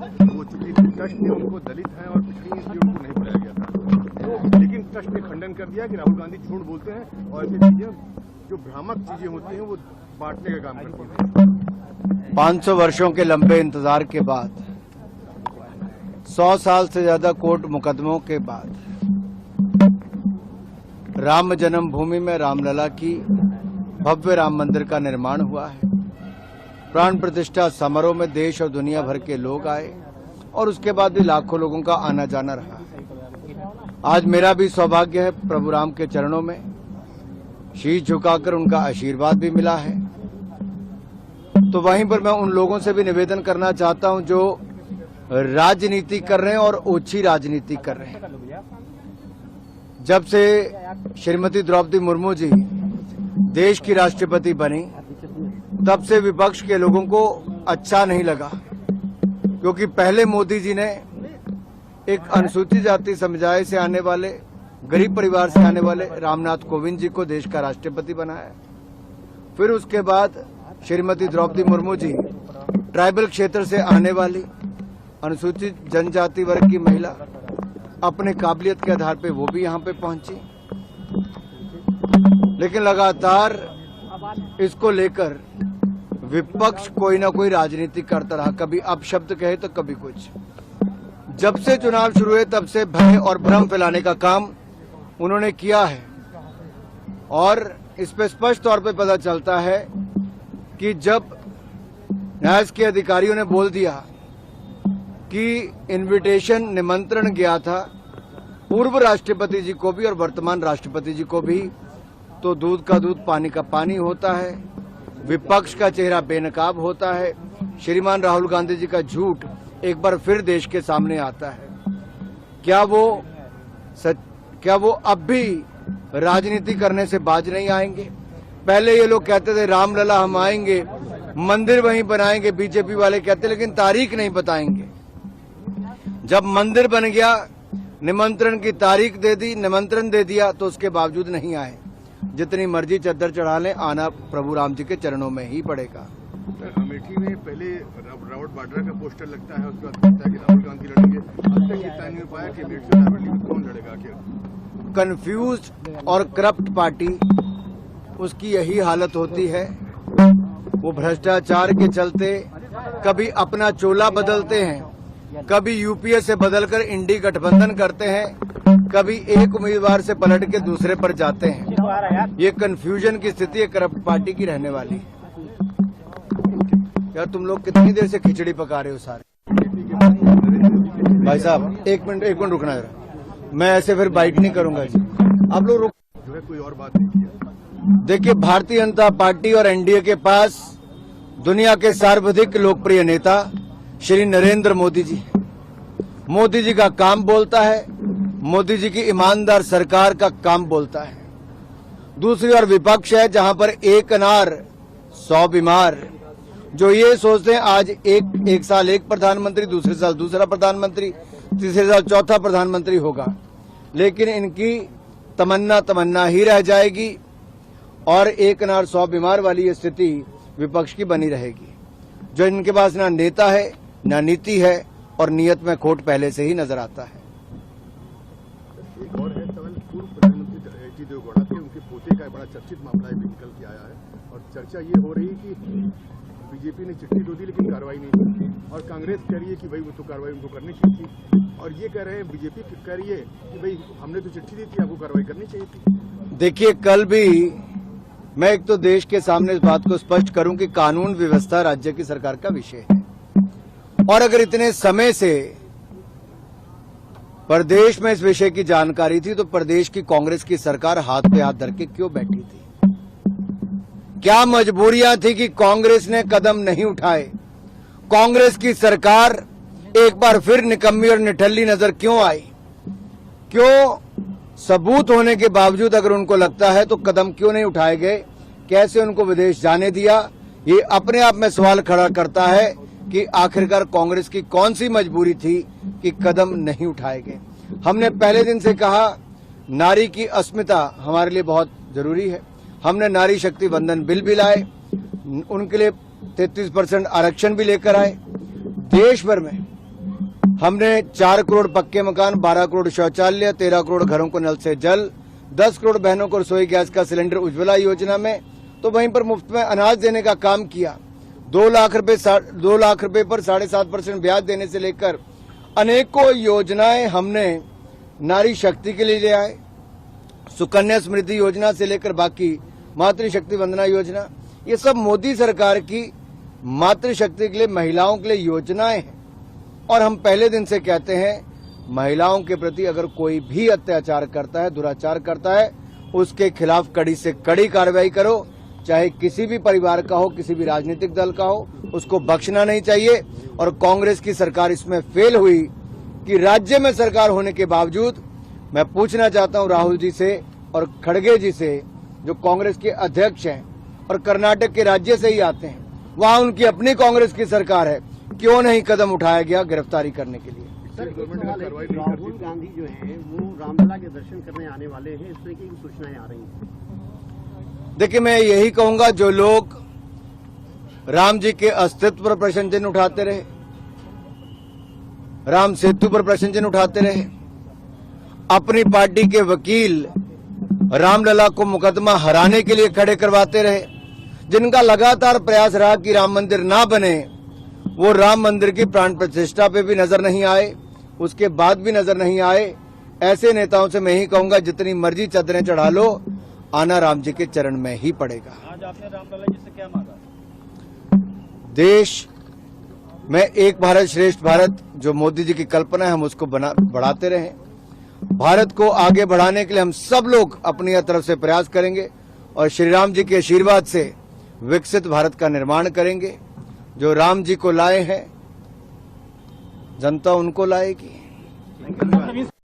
वो चूंकि ट्रस्ट ने उनको दलित हैं और पिछड़ी हैं इसलिए उनको नहीं बुलाया गया था, लेकिन ट्रस्ट ने खंडन कर दिया कि राहुल गांधी झूठ बोलते हैं और ऐसी चीजें जो भ्रामक चीजें होती हैं वो बांटने का काम करती हैं। 500 वर्षों के लंबे इंतजार के बाद, 100 साल से ज्यादा कोर्ट मुकदमों के बाद राम जन्मभूमि में रामलला की भव्य राम मंदिर का निर्माण हुआ है। प्राण प्रतिष्ठा समारोह में देश और दुनिया भर के लोग आए और उसके बाद भी लाखों लोगों का आना जाना रहा। आज मेरा भी सौभाग्य है प्रभु राम के चरणों में शीश झुकाकर उनका आशीर्वाद भी मिला है। तो वहीं पर मैं उन लोगों से भी निवेदन करना चाहता हूं जो राजनीति कर रहे हैं और ओछी राजनीति कर रहे हैं। जब से श्रीमती द्रौपदी मुर्मू जी देश की राष्ट्रपति बनी तब से विपक्ष के लोगों को अच्छा नहीं लगा, क्योंकि पहले मोदी जी ने एक अनुसूचित जाति समुदाय से आने वाले, गरीब परिवार से आने वाले रामनाथ कोविंद जी को देश का राष्ट्रपति बनाया। फिर उसके बाद श्रीमती द्रौपदी मुर्मू जी ट्राइबल क्षेत्र से आने वाली अनुसूचित जनजाति वर्ग की महिला, अपने काबिलियत के आधार पे वो भी यहाँ पे पहुंची। लेकिन लगातार इसको लेकर विपक्ष कोई ना कोई राजनीति करता रहा, कभी अपशब्द कहे तो कभी कुछ। जब से चुनाव शुरू हुए तब से भय और भ्रम फैलाने का काम उन्होंने किया है और इस पे स्पष्ट तौर पे पता चलता है कि जब न्यास के अधिकारियों ने बोल दिया कि इनविटेशन निमंत्रण गया था पूर्व राष्ट्रपति जी को भी और वर्तमान राष्ट्रपति जी को भी, तो दूध का दूध पानी का पानी होता है, विपक्ष का चेहरा बेनकाब होता है। श्रीमान राहुल गांधी जी का झूठ एक बार फिर देश के सामने आता है। क्या वो अब भी राजनीति करने से बाज नहीं आएंगे? पहले ये लोग कहते थे रामलला हम आएंगे, मंदिर वहीं बनाएंगे, बीजेपी वाले कहते, लेकिन तारीख नहीं बताएंगे। जब मंदिर बन गया, निमंत्रण की तारीख दे दी, निमंत्रण दे दिया, तो उसके बावजूद नहीं आए। जितनी मर्जी चद्दर चढ़ा लें, आना प्रभु राम जी के चरणों में ही पड़ेगा। अमेठी में पहले रॉबर्ट वाड्रा का पोस्टर लगता है, उसके बाद कहता है कि राहुल गांधी लड़ेंगे। अब तक ये तय नहीं हो पाया कि अमेठी से रायबरेली में कौन लड़ेगा आखिर। कंफ्यूज और करप्ट पार्टी, उसकी यही हालत होती है। वो भ्रष्टाचार के चलते कभी अपना चोला बदलते हैं, कभी यूपीए से बदलकर इंडी गठबंधन करते हैं, कभी एक उम्मीदवार से पलट के दूसरे पर जाते हैं। ये कंफ्यूजन की स्थिति करप्ट पार्टी की रहने वाली है। यार तुम लोग कितनी देर से खिचड़ी पका रहे हो सारे? भाई साहब एक मिनट रुकना जरा, मैं ऐसे फिर बाइट नहीं करूंगा जी, आप लोग रुक। जो है कोई और बात नहीं किया। देखिए, भारतीय जनता पार्टी और एनडीए के पास दुनिया के सर्वाधिक लोकप्रिय नेता श्री नरेंद्र मोदी जी। मोदी जी का काम बोलता है, मोदी जी की ईमानदार सरकार का काम बोलता है। दूसरी ओर विपक्ष है जहां पर एक अनार 100 बीमार, जो ये सोचते हैं आज एक साल एक प्रधानमंत्री, दूसरे साल दूसरा प्रधानमंत्री, तीसरे साल चौथा प्रधानमंत्री होगा, लेकिन इनकी तमन्ना ही रह जाएगी और एक अनार 100 बीमार वाली ये स्थिति विपक्ष की बनी रहेगी। जो इनके पास ना नेता है, ना नीति है और नीयत में खोट पहले से ही नजर आता है। एक और है सवाल, पूर्व प्रधानमंत्री एच डी देवेगौड़ा के उनके पोते का बड़ा चर्चित मामला है, निकल के आया है और चर्चा ये हो रही है कि बीजेपी ने चिट्ठी दे दी लेकिन कार्रवाई नहीं की और कांग्रेस कह रही है कि भाई वो तो कार्रवाई उनको करनी चाहिए थी, और ये कह रहे हैं बीजेपी कह रही है कि भाई हमने तो चिट्ठी दी थी, आपको कार्रवाई करनी चाहिए थी। देखिए, कल भी मैं एक तो देश के सामने इस बात को स्पष्ट करूं कि कानून व्यवस्था राज्य की सरकार का विषय है और अगर इतने समय से प्रदेश में इस विषय की जानकारी थी तो प्रदेश की कांग्रेस की सरकार हाथ पे हाथ धर के क्यों बैठी थी? क्या मजबूरियां थी कि कांग्रेस ने कदम नहीं उठाए? कांग्रेस की सरकार एक बार फिर निकम्मी और निठल्ली नजर क्यों आई? क्यों सबूत होने के बावजूद अगर उनको लगता है तो कदम क्यों नहीं उठाए गए? कैसे उनको विदेश जाने दिया? ये अपने आप में सवाल खड़ा करता है कि आखिरकार कांग्रेस की कौन सी मजबूरी थी कि कदम नहीं उठाए गए। हमने पहले दिन से कहा नारी की अस्मिता हमारे लिए बहुत जरूरी है। हमने नारी शक्ति वंदन बिल भी लाए, उनके लिए 33% आरक्षण भी लेकर आए। देश भर में हमने 4 करोड़ पक्के मकान, 12 करोड़ शौचालय, 13 करोड़ घरों को नल से जल, 10 करोड़ बहनों को रसोई गैस का सिलेंडर उज्ज्वला योजना में, तो वहीं पर मुफ्त में अनाज देने का काम किया। 2 लाख रुपए पर 7.5% ब्याज देने से लेकर अनेकों योजनाएं हमने नारी शक्ति के लिए ले आए। सुकन्या समृद्धि योजना से लेकर बाकी मातृशक्ति वंदना योजना, ये सब मोदी सरकार की मातृशक्ति के लिए, महिलाओं के लिए योजनाएं हैं। और हम पहले दिन से कहते हैं, महिलाओं के प्रति अगर कोई भी अत्याचार करता है, दुराचार करता है, उसके खिलाफ कड़ी से कड़ी कार्रवाई करो, चाहे किसी भी परिवार का हो, किसी भी राजनीतिक दल का हो, उसको बख्शना नहीं चाहिए। और कांग्रेस की सरकार इसमें फेल हुई कि राज्य में सरकार होने के बावजूद, मैं पूछना चाहता हूं राहुल जी से और खड़गे जी से, जो कांग्रेस के अध्यक्ष हैं और कर्नाटक के राज्य से ही आते हैं, वहां उनकी अपनी कांग्रेस की सरकार है, क्यों नहीं कदम उठाया गया गिरफ्तारी करने के लिए? सर, एक सवाल है कि राहुल गांधी जो है वो रामलला के दर्शन करने आने वाले हैं, इस तरह की सूचनाएं आ रही हैं। देखिए, मैं यही कहूंगा, जो लोग राम जी के अस्तित्व पर प्रश्न चिन्ह उठाते रहे, राम सेतु पर प्रश्न चिन्ह उठाते रहे, अपनी पार्टी के वकील रामलला को मुकदमा हराने के लिए खड़े करवाते रहे, जिनका लगातार प्रयास रहा कि राम मंदिर ना बने, वो राम मंदिर की प्राण प्रतिष्ठा पे भी नजर नहीं आए, उसके बाद भी नजर नहीं आए। ऐसे नेताओं से मैं ही कहूंगा, जितनी मर्जी चादरें चढ़ा लो, आना राम जी के चरण में ही पड़ेगा। आज आपने रामलला जी से क्या मांगा? देश में एक भारत श्रेष्ठ भारत, जो मोदी जी की कल्पना है, हम उसको बढ़ाते रहें। भारत को आगे बढ़ाने के लिए हम सब लोग अपनी तरफ से प्रयास करेंगे और श्री राम जी के आशीर्वाद से विकसित भारत का निर्माण करेंगे। जो राम जी को लाए हैं, जनता उनको लाएगी।